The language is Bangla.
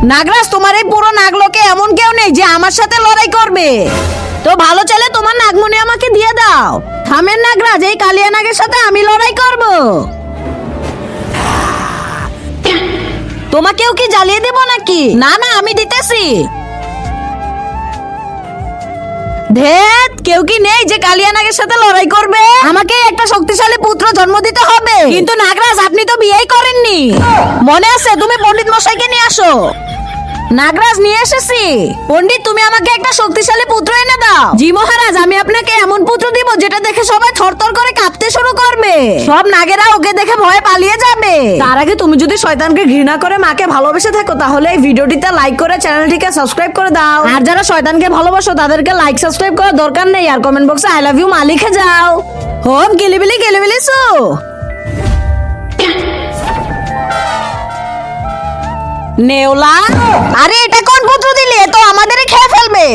নাগরাজ, তোমার এই পুরো নাগলোকে এমন কেউ নেই যে আমার সাথে লড়াই করবে। তো ভালো চলে তোমার নাগমণি আমাকে দিয়ে দাও। থামেন নাগরাজ, এই কালিয়া নাগের সাথে আমি লড়াই করব। তোমাকেও কি জ্বালিয়ে দেব নাকি? না না, আমি দিতেছি। ধেত, কেউ কি নেই যে কালিয়া নাগের সাথে লড়াই করবে? আমাকে একটা শক্তিশালী পুত্র জন্ম দিতে হবে। কিন্তু নাগরাজ, আপনি তো বিয়েই করেননি। মনে আছে? তুমি পণ্ডিত মশাইকে নিয়ে আসো। নাগরাজ, নিয়ে এসেছি। পণ্ডিত, তুমি আমাকে একটা শক্তিশালী পুত্র এনে দাও। জি মহারাজ, আমি আপনাকে এমন পুত্র দিব যেটা দেখে সবাই থরথর করে কাঁপতে শুরু করবে। সব নাগেরা ওকে দেখে ভয়ে পালিয়ে যাবে। তার আগে তুমি যদি শয়তানকে ঘৃণা করে মাকে ভালোবেসে থাকো, তাহলে এই ভিডিওটিতে লাইক করে চ্যানেলটিকে সাবস্ক্রাইব করে দাও। আর যারা শয়তানকে ভালোবাসো তাদেরকে লাইক সাবস্ক্রাইব করার দরকার নেই, আর কমেন্ট বক্সে আই লাভ ইউ মা লিখে যাও। হোম কিলিবিলি কিলিবিলি সু। নেওলা, আরে এটা কোন পুত্র দিলে? তো আমাদেরই খেয়ে ফেলবে।